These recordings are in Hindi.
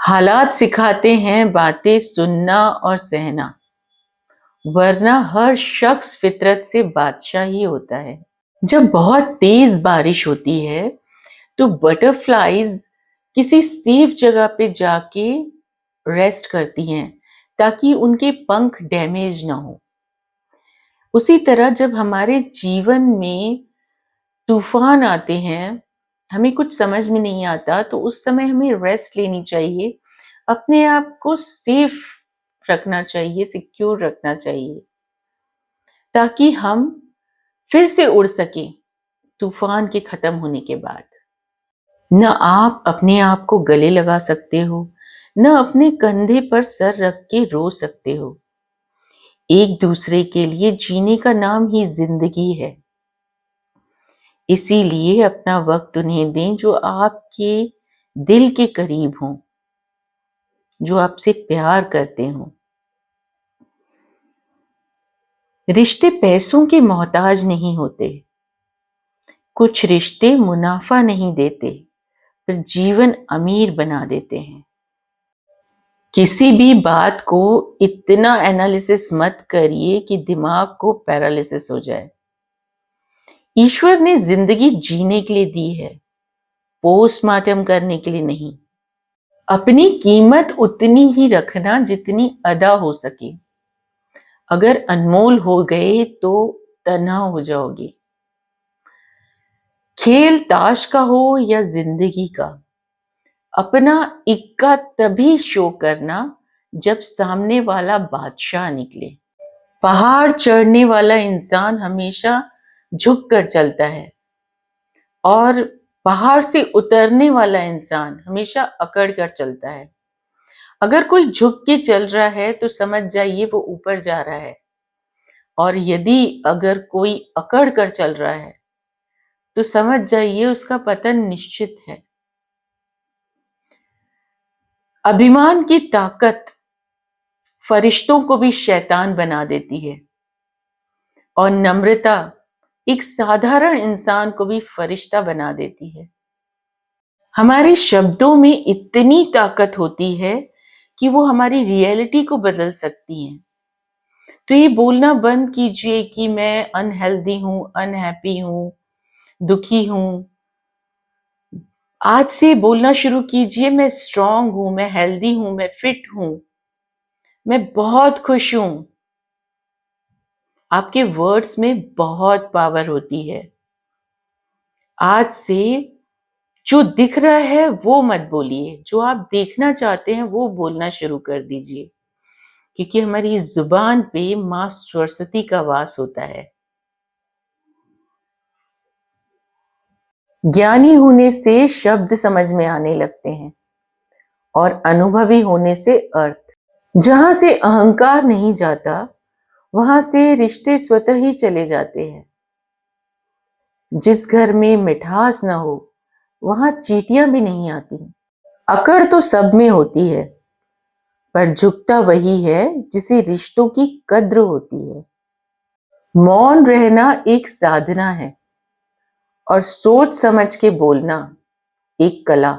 हालात सिखाते हैं बातें सुनना और सहना, वरना हर शख्स फितरत से बादशाह ही होता है। जब बहुत तेज बारिश होती है तो बटरफ्लाईज किसी सेफ जगह पे जाके रेस्ट करती हैं ताकि उनके पंख डैमेज ना हो। उसी तरह जब हमारे जीवन में तूफान आते हैं, हमें कुछ समझ में नहीं आता, तो उस समय हमें रेस्ट लेनी चाहिए, अपने आप को सेफ रखना चाहिए, सिक्योर रखना चाहिए, ताकि हम फिर से उड़ सके तूफान के खत्म होने के बाद। न आप अपने आप को गले लगा सकते हो, न अपने कंधे पर सर रख के रो सकते हो। एक दूसरे के लिए जीने का नाम ही जिंदगी है। इसीलिए अपना वक्त उन्हें दें जो आपके दिल के करीब हों, जो आपसे प्यार करते हों। रिश्ते पैसों के मोहताज नहीं होते। कुछ रिश्ते मुनाफा नहीं देते, पर जीवन अमीर बना देते हैं। किसी भी बात को इतना एनालिसिस मत करिए कि दिमाग को पैरालिसिस हो जाए। ईश्वर ने जिंदगी जीने के लिए दी है, पोस्टमार्टम करने के लिए नहीं। अपनी कीमत उतनी ही रखना जितनी अदा हो सके। अगर अनमोल हो गए तो तन्हा हो जाओगे। खेल ताश का हो या जिंदगी का, अपना इक्का तभी शो करना जब सामने वाला बादशाह निकले। पहाड़ चढ़ने वाला इंसान हमेशा झुक कर चलता है और पहाड़ से उतरने वाला इंसान हमेशा अकड़ कर चलता है। अगर कोई झुक के चल रहा है तो समझ जाइए वो ऊपर जा रहा है, और यदि अगर कोई अकड़ कर चल रहा है तो समझ जाइए उसका पतन निश्चित है। अभिमान की ताकत फरिश्तों को भी शैतान बना देती है, और नम्रता एक साधारण इंसान को भी फरिश्ता बना देती है। हमारे शब्दों में इतनी ताकत होती है कि वो हमारी रियलिटी को बदल सकती हैं। तो ये बोलना बंद कीजिए कि मैं अनहेल्दी हूं, अनहैप्पी हूं, दुखी हूं। आज से बोलना शुरू कीजिए, मैं स्ट्रांग हूं, मैं हेल्दी हूं, मैं फिट हूं, मैं बहुत खुश हूं। आपके वर्ड्स में बहुत पावर होती है। आज से जो दिख रहा है वो मत बोलिए, जो आप देखना चाहते हैं वो बोलना शुरू कर दीजिए, क्योंकि हमारी जुबान पे मां सरस्वती का वास होता है। ज्ञानी होने से शब्द समझ में आने लगते हैं, और अनुभवी होने से अर्थ। जहां से अहंकार नहीं जाता वहां से रिश्ते स्वतः ही चले जाते हैं। जिस घर में मिठास ना हो वहां चींटियां भी नहीं आती। अकड़ तो सब में होती है, पर झुकता वही है जिसे रिश्तों की कद्र होती है। मौन रहना एक साधना है, और सोच समझ के बोलना एक कला।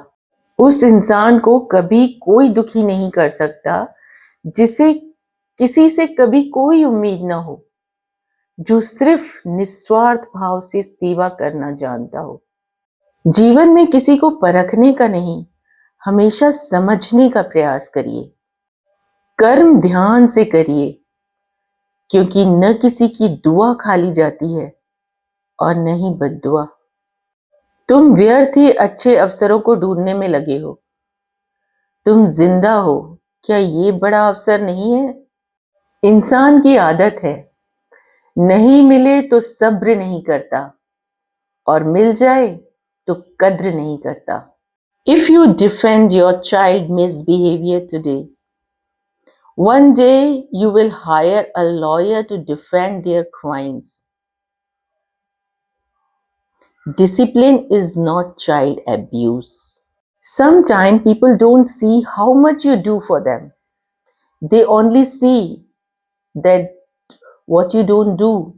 उस इंसान को कभी कोई दुखी नहीं कर सकता जिसे किसी से कभी कोई उम्मीद ना हो, जो सिर्फ निस्वार्थ भाव से सेवा करना जानता हो। जीवन में किसी को परखने का नहीं, हमेशा समझने का प्रयास करिए। कर्म ध्यान से करिए, क्योंकि न किसी की दुआ खाली जाती है और न ही बद्दुआ। तुम व्यर्थ ही अच्छे अवसरों को ढूंढने में लगे हो। तुम जिंदा हो, क्या ये बड़ा अवसर नहीं है? इंसान की आदत है, नहीं मिले तो सब्र नहीं करता, और मिल जाए तो कद्र नहीं करता। If you defend your child misbehavior today, one day you will hire a lawyer to defend their crimes. Discipline is not child abuse. Sometimes people don't see how much you do for them. They only see that what you don't do.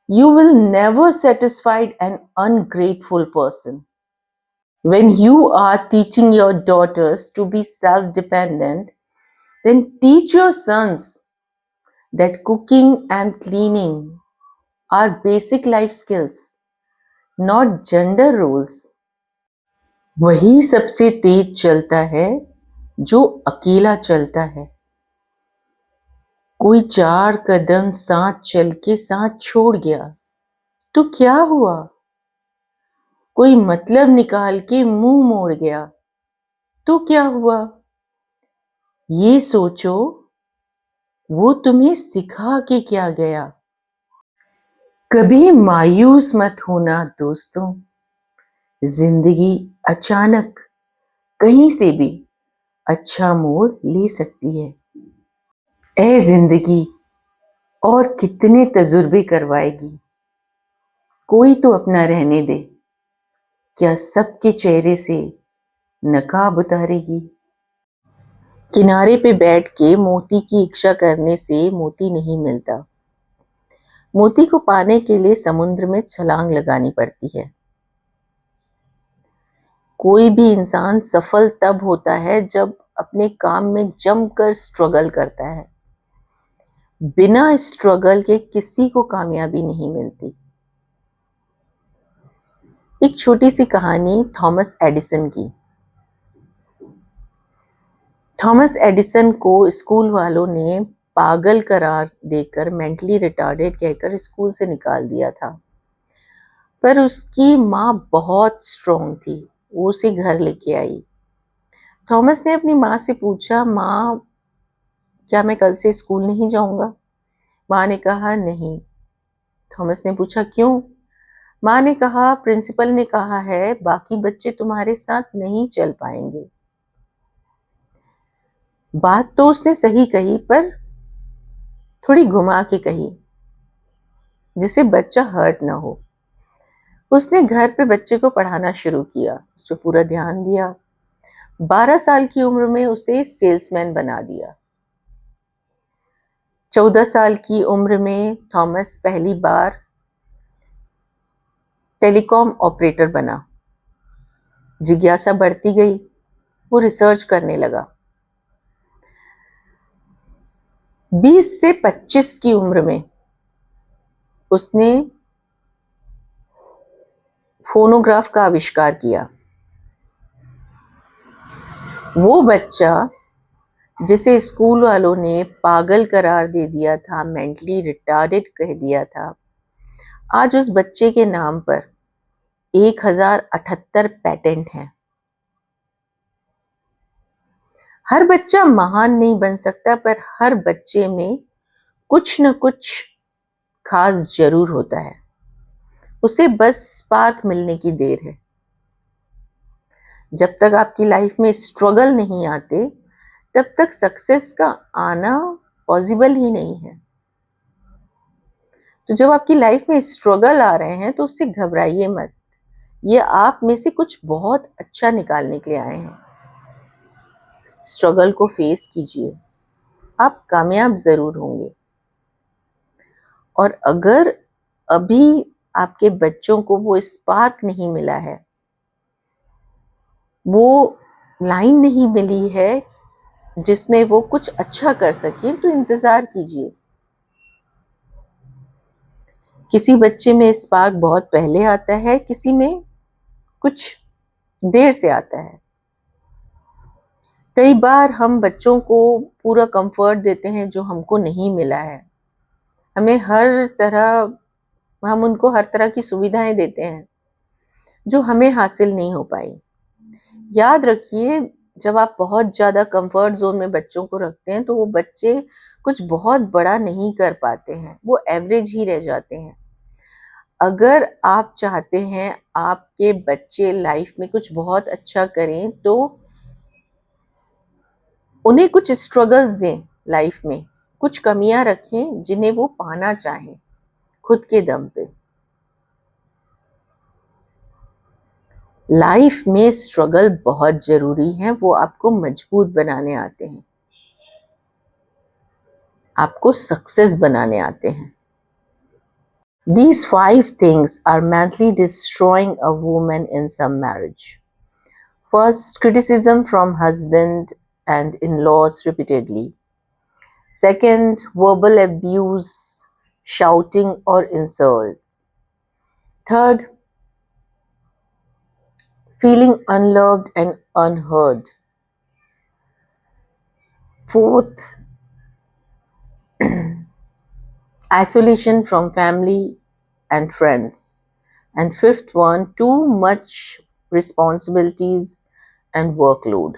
You will never satisfy an ungrateful person. When you are teaching your daughters to be self-dependent, then teach your sons that cooking and cleaning are basic life skills, not gender roles. वही सबसे तेज चलता है जो अकेला चलता है। कोई 4 कदम साथ चल के साथ छोड़ गया तो क्या हुआ? कोई मतलब निकाल के मुंह मोड़ गया तो क्या हुआ? ये सोचो, वो तुम्हें सिखा के क्या गया? कभी मायूस मत होना दोस्तों, जिंदगी अचानक कहीं से भी अच्छा मोड़ ले सकती है। ए जिंदगी, और कितने तजुर्बे करवाएगी? कोई तो अपना रहने दे, क्या सबके चेहरे से नकाब उतारेगी? किनारे पे बैठ के मोती की इच्छा करने से मोती नहीं मिलता। मोती को पाने के लिए समुद्र में छलांग लगानी पड़ती है। कोई भी इंसान सफल तब होता है जब अपने काम में जमकर स्ट्रगल करता है। बिना स्ट्रगल के किसी को कामयाबी नहीं मिलती। एक छोटी सी कहानी थॉमस एडिसन की। थॉमस एडिसन को स्कूल वालों ने पागल करार देकर मेंटली रिटार्डेड कहकर स्कूल से निकाल दिया था, पर उसकी माँ बहुत स्ट्रॉन्ग थी। वो उसे घर लेके आई। थॉमस ने अपनी माँ से पूछा, माँ क्या मैं कल से स्कूल नहीं जाऊंगा? माँ ने कहा नहीं। थॉमस ने पूछा क्यों? माँ ने कहा प्रिंसिपल ने कहा है बाकी बच्चे तुम्हारे साथ नहीं चल पाएंगे। बात तो उसने सही कही, पर थोड़ी घुमा के कही जिससे बच्चा हर्ट ना हो। उसने घर पे बच्चे को पढ़ाना शुरू किया, उस पर पूरा ध्यान दिया। 12 साल की उम्र में उसे सेल्समैन बना दिया। 14 साल की उम्र में थॉमस पहली बार टेलीकॉम ऑपरेटर बना। जिज्ञासा बढ़ती गई, वो रिसर्च करने लगा। 20 से 25 की उम्र में उसने फोनोग्राफ का आविष्कार किया। वो बच्चा जिसे स्कूल वालों ने पागल करार दे दिया था, मेंटली रिटार्डेड कह दिया था, आज उस बच्चे के नाम पर 1078 पेटेंट हैं। हर बच्चा महान नहीं बन सकता, पर हर बच्चे में कुछ न कुछ खास जरूर होता है। उसे बस स्पार्क मिलने की देर है। जब तक आपकी लाइफ में स्ट्रगल नहीं आते, तब तक सक्सेस का आना पॉसिबल ही नहीं है। तो जब आपकी लाइफ में स्ट्रगल आ रहे हैं तो उससे घबराइए मत। ये आप में से कुछ बहुत अच्छा निकालने के लिए आए हैं। स्ट्रगल को फेस कीजिए, आप कामयाब जरूर होंगे। और अगर अभी आपके बच्चों को वो स्पार्क नहीं मिला है, वो लाइन नहीं मिली है जिसमें वो कुछ अच्छा कर सके, तो इंतजार कीजिए। किसी बच्चे में स्पार्क बहुत पहले आता है, किसी में कुछ देर से आता है। कई बार हम बच्चों को पूरा कंफर्ट देते हैं जो हमको नहीं मिला है। हम उनको हर तरह की सुविधाएं देते हैं जो हमें हासिल नहीं हो पाई। याद रखिए, जब आप बहुत ज्यादा कंफर्ट जोन में बच्चों को रखते हैं तो वो बच्चे कुछ बहुत बड़ा नहीं कर पाते हैं, वो एवरेज ही रह जाते हैं। अगर आप चाहते हैं आपके बच्चे लाइफ में कुछ बहुत अच्छा करें, तो उन्हें कुछ स्ट्रगल्स दें, लाइफ में कुछ कमियां रखें जिन्हें वो पाना चाहें खुद के दम पे। लाइफ में स्ट्रगल बहुत जरूरी है, वो आपको मजबूत बनाने आते हैं, आपको सक्सेस बनाने आते हैं। These 5 things are mentally destroying a woman in some marriage. First, criticism from husband and in-laws repeatedly. Second, verbal abuse, shouting or insults. Third, feeling unloved and unheard. Fourth, isolation from family and friends. And fifth one, too much responsibilities and workload.